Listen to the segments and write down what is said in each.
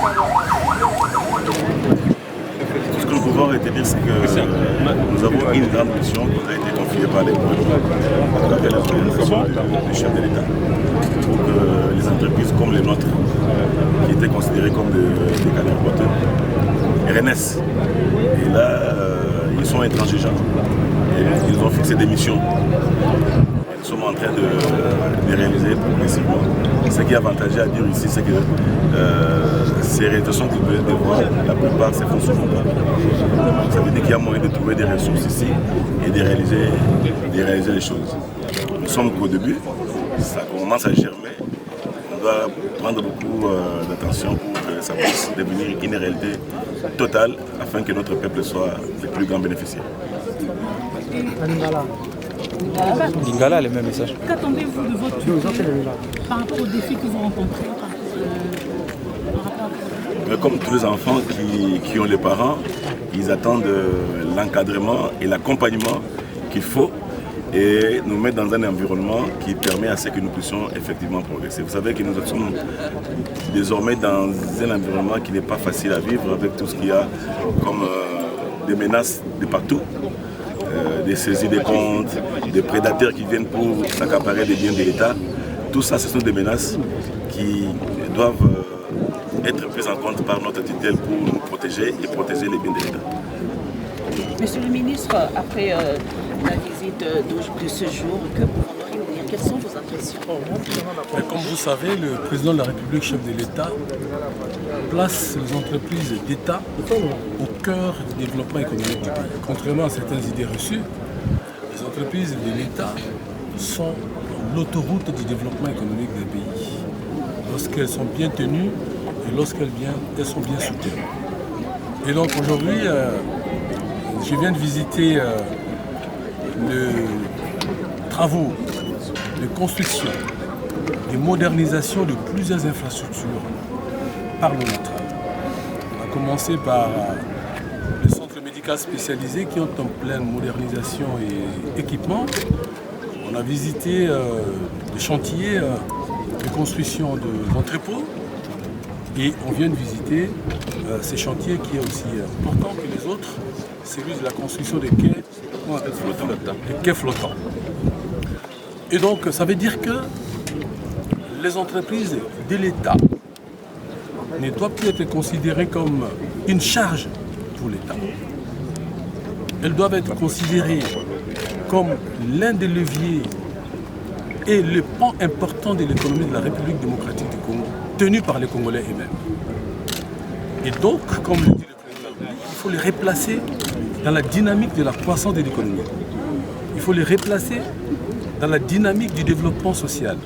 Tout ce que nous pouvons retenir, c'est que nous avons une grande mission qui nous a été confiée par les gouvernements à travers l'organisation du chef de l'État pour que les entreprises comme les nôtres, qui étaient considérées comme des cadres porteurs, renaissent. Et là, ils sont intransigeants. Et ils ont fixé des missions. Nous sommes en train de réaliser progressivement. Ce qui est avantageux à dire ici, c'est que ces réalisations que vous pouvez voir, la plupart se font souvent pas. Ça veut dire qu'il y a moyen de trouver des ressources ici et de réaliser les choses. Nous sommes qu'au début, ça commence à germer. On doit prendre beaucoup d'attention pour que ça puisse devenir une réalité totale afin que notre peuple soit le plus grand bénéficiaire. Lingala, les mêmes messages. Qu'attendez-vous de votre culture par rapport aux défis que vous rencontrez Comme tous les enfants qui ont les parents, ils attendent l'encadrement et l'accompagnement qu'il faut et nous mettre dans un environnement qui permet à ce que nous puissions effectivement progresser. Vous savez que nous sommes désormais dans un environnement qui n'est pas facile à vivre avec tout ce qu'il y a comme des menaces de partout. Des saisies des comptes, des prédateurs qui viennent pour s'accaparer des biens de l'État. Tout ça, ce sont des menaces qui doivent être prises en compte par notre tutelle pour nous protéger et protéger les biens de l'État. Monsieur le ministre, après la visite de ce jour, que pouvons-nous dire? Quelles sont vos impressions? Comme vous savez, le président de la République, chef de l'État, place les entreprises d'État au cœur du développement économique du pays. Contrairement à certaines idées reçues, les entreprises de l'État sont l'autoroute du développement économique des pays. Lorsqu'elles sont bien tenues et lorsqu'elles sont bien soutenues. Et donc aujourd'hui, je viens de visiter les travaux de construction, de modernisation de plusieurs infrastructures par l'ONATRA. On a commencé par le centre médical spécialisé qui ont en pleine modernisation et équipement. On a visité des chantiers de construction d'entrepôts et on vient de visiter ces chantiers qui est aussi important que les autres, celui de la construction des quais flottants. Et donc ça veut dire que les entreprises de l'État ne doivent plus être considérées comme une charge pour l'État. Elles doivent être considérées comme l'un des leviers et le pan important de l'économie de la République démocratique du Congo, tenu par les Congolais eux-mêmes. Et donc, comme le dit le président, il faut les replacer dans la dynamique de la croissance de l'économie. Il faut les replacer dans la dynamique du développement social.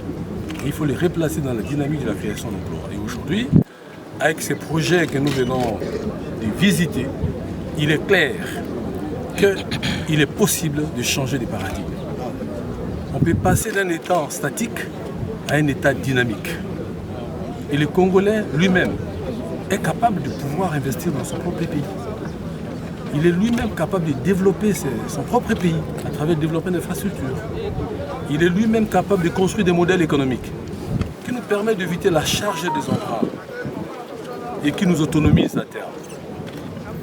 Et il faut les replacer dans la dynamique de la création d'emplois. Et aujourd'hui, avec ces projets que nous venons de visiter, il est clair qu'il est possible de changer de paradigme. On peut passer d'un état statique à un état dynamique. Et le Congolais lui-même est capable de pouvoir investir dans son propre pays. Il est lui-même capable de développer son propre pays à travers le développement d'infrastructures. Il est lui-même capable de construire des modèles économiques qui nous permettent d'éviter la charge des emprunts et qui nous autonomisent à terme.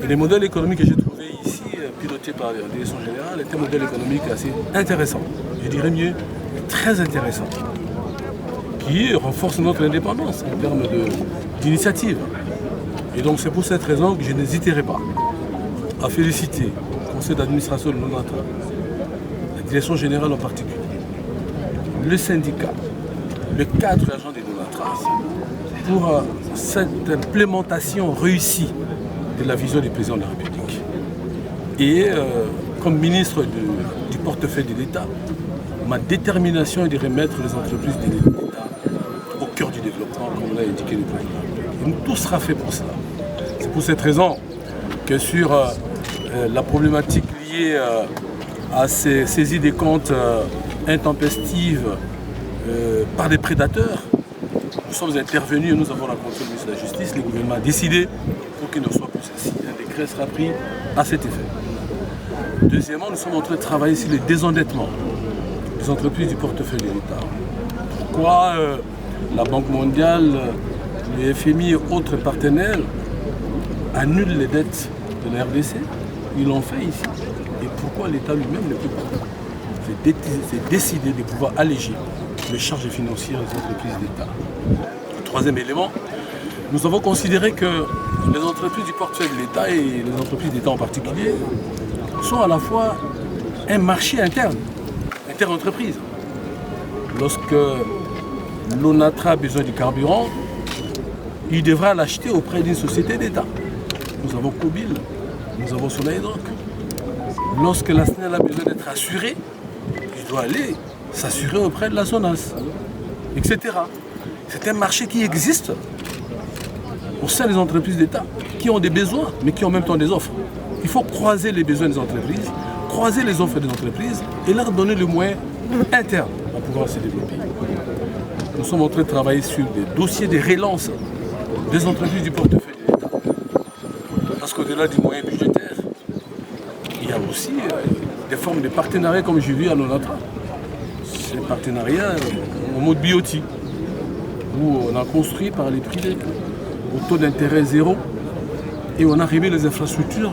Et les modèles économiques que j'ai trouvés ici, pilotés par la direction générale, étaient des modèles économiques assez intéressants. Je dirais mieux, très intéressants, qui renforcent notre indépendance en termes d'initiative. Et donc c'est pour cette raison que je n'hésiterai pas à féliciter le conseil d'administration de l'ONATRA, la direction générale en particulier, le syndicat, le cadre agent de l'ONATRA pour cette implémentation réussie de la vision du président de la République. Et comme ministre du portefeuille de l'État, ma détermination est de remettre les entreprises de l'État au cœur du développement, comme l'a indiqué le président. Et tout sera fait pour cela. C'est pour cette raison que sur la problématique liée à ces saisies des comptes intempestives par des prédateurs, nous sommes intervenus et nous avons rencontré le ministre de la Justice. Le gouvernement a décidé pour qu'il ne soit plus ainsi. Un décret sera pris à cet effet. Deuxièmement, nous sommes en train de travailler sur le désendettement des entreprises du portefeuille de l'État. Pourquoi la Banque mondiale le FMI et autres partenaires annulent les dettes de la RDC. Ils l'ont fait ici. Et pourquoi l'État lui-même ne peut pas? C'est décidé de pouvoir alléger les charges financières des entreprises d'État. Troisième élément, nous avons considéré que les entreprises du portefeuille de l'État et les entreprises d'État en particulier sont à la fois un marché interne, inter-entreprise. Lorsque l'ONATRA a besoin du carburant, il devra l'acheter auprès d'une société d'État. Nous avons Cobil, nous avons Sonaïdroc. Lorsque la SNEL a besoin d'être assurée, il doit aller s'assurer auprès de la SONAS, etc. C'est un marché qui existe au sein des entreprises d'État, qui ont des besoins, mais qui ont en même temps des offres. Il faut croiser les besoins des entreprises, croiser les offres des entreprises et leur donner le moyen interne à pouvoir se développer. Nous sommes en train de travailler sur des dossiers de relance des entreprises du portefeuille de l'État. Parce qu'au-delà du moyen budgétaire, il y a aussi des formes de partenariats comme j'ai vu à l'ONATRA. C'est un partenariat en mode BOT, où on a construit par les privés au taux d'intérêt zéro et on a remis les infrastructures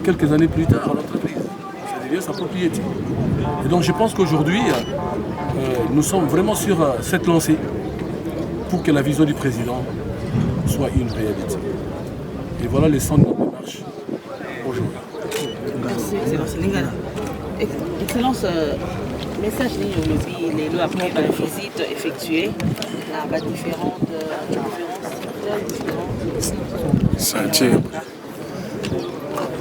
quelques années plus tard à l'entreprise. Ça devient sa propriété. Et donc je pense qu'aujourd'hui, nous sommes vraiment sur cette lancée pour que la vision du président soit une réalité. Et voilà les centres de démarche aujourd'hui. Merci, Excellence Lingala. Excellence, message les lois après la visite effectuée à différentes Santier.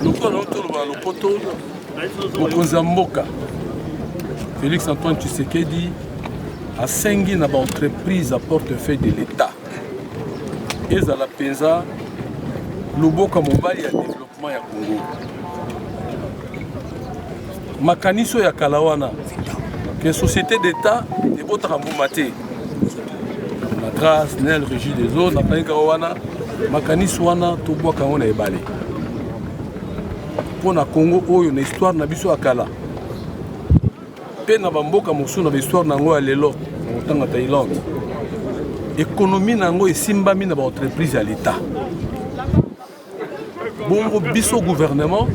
Nous allons le poteau de Mboka. Félix Antoine Tshisekedi a 5 entreprises à portefeuille de l'État. Et à la Penza, le Boka Mobile et le développement ya Congo. Makaniso ya Kalawana, que société d'État est votre Mboumate. La trace, Nel, Régie des eaux, la Pengawana, Makaniso wana, Toboa Kangona et Balé. Pour na Congo, il y a une histoire na biso akala. Pe na bamboka mosu na histoire nango ya lelo, na Thaïlande. Économie nango esimbami na ba entreprise à l'État. Bongo biso gouvernement,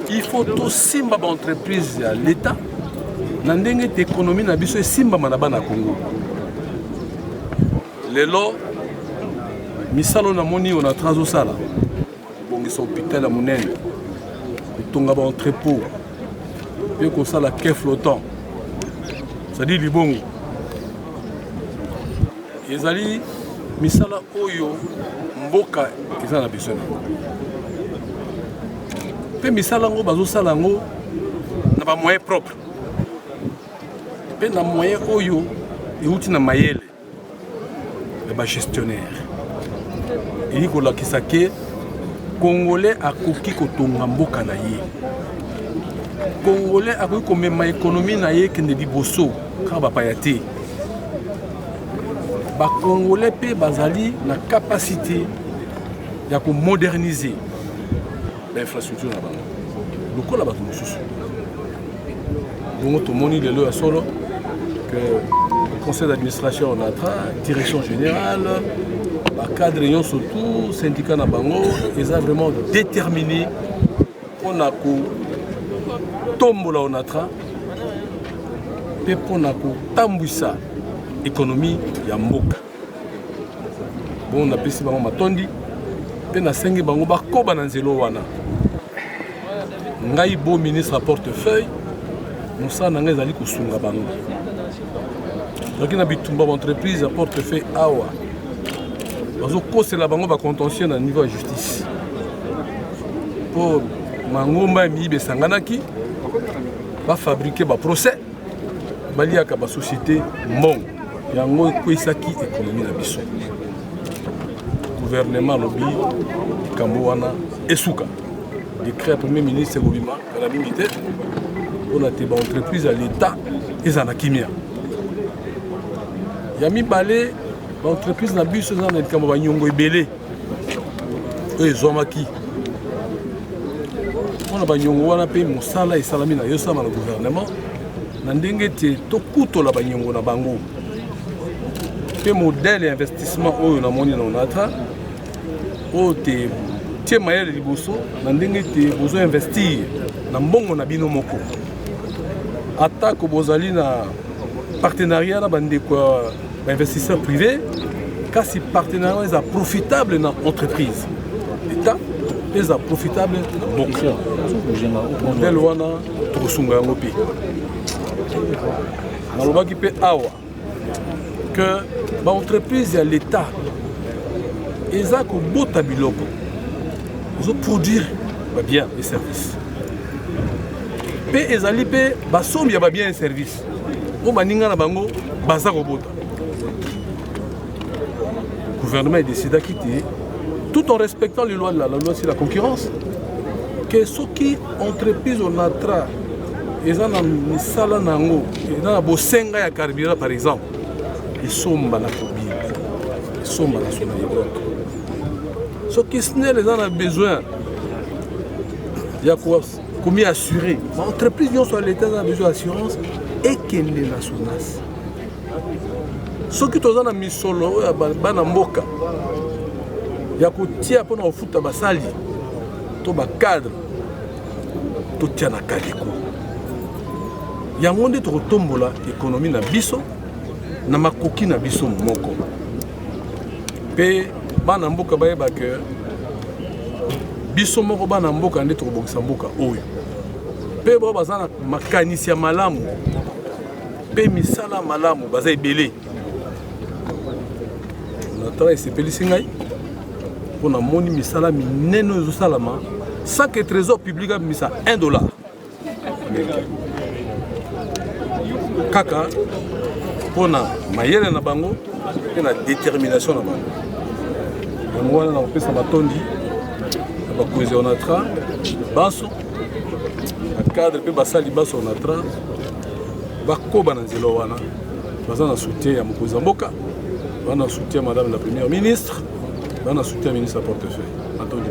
il faut to simba ba entreprise à l'État. Na ndenge économie na biso esimba na bana Congo. Lelo misalo na moni on a trazo sala. Bongo so hôpital à monene. Tonga ba entrepôt. Puis comme ça la quai flottant. Ça dit libongo. Ezali misala oyo mboka eza na biso. Pe misala ngo bazo sala ngo na ba moyen propre. Pe na moyen oyo euti na mayele. Ba gestionnaire. Eli ko la kisake Congolais a koki kotonga mboka na ye. Congolais a koki komema économie na ye kende liboso ka ba payate. Ba Congolais pe bazali na capacité ya ko moderniser l'infrastructure na bango. Lokola ba mususu. Donc tout moni lelo ya solo que le conseil d'administration ONATRA, direction générale, le cadre réunion surtout, syndicat Nabango, ils ont vraiment déterminé pour la tombe la ONATRA et pour la tambouissa économie ya mboka. Bon, on a pris bango matondi, pe na sengi bango ba koba na nzelo wana. Ngai bo ministre à portefeuille, musa na ngai zali kusunga bango. Donc il y a une entreprise à portefeuille awa. C'est la banque contentieux à niveau de justice. Pour Mangomba Mibe Sanganaki, va fabriquer un procès. Il y a une société Mong. Il y a une Kouisaki économie de Bissau. Gouvernement lobby, Kambouana et Souka. Décret à Premier ministre Goubima, à la limite, on a une entreprise à l'État et Zanakimia. Il y a mis balai l'entreprise na bus dans le Cameroun Nyongo Ebele. Et Zomaki. On a ba Nyongo wana pe mosala et salami na yo sama na gouvernement. Na ndenge te to kuto la ba Nyongo na bango. le modèle d'investissement où on a monnaie dans notre où tu es maillot de liboso dans dingue tu besoin investir dans bon on a bino moko attaque au bozali na partenariat na bande quoi investisseurs privés car si partenariat est profitable dans l'entreprise l'État est profitable dans le modèle wana tokosunga yango pe nalobaki pe awa que l'entreprise et l'État ils ont kobota biloko ils ont produire bien les services pe ezali pe basombi ya bien service o baninga na bango baza kobota le gouvernement décide à quitter tout en respectant les lois de la loi sur la concurrence que ce qui entreprise on atra ils ont mis ça là nango ils ont bosenga ya carburant par exemple ils sont na kobi ils sont na sona yoko ce qui les en a besoin il y a quoi comme assuré l'entreprise sur l'État a besoin d'assurance et qu'elle est la sonas ce qui tous en a mis solo bana mboka ya kotia pona ofuta basali to ba cadre to tia na kaliko yango nde tokotombola économie na biso na makoki na biso moko pe bana mboka bayeba ke biso moko bana mboka nde tokobongisa mboka oyo pe bo baza na makanisi ya malamu pe misala malamu baza ebele natala esepelisi ngai mpona moni misala minene oyo ezosalama sans que trésor public abimisa $1 kaka mpona mayele na bango mpe na détermination na bango yango wana na kopesa matondi na bakonzi ya onatra baso bacadre mpe basali baso onatra bakoba na nzela wana baza na soutien ya mokonzi ya mboka baza na soutien ya madame la première ministre baza na soutien ya ministre ya portefeuille matondi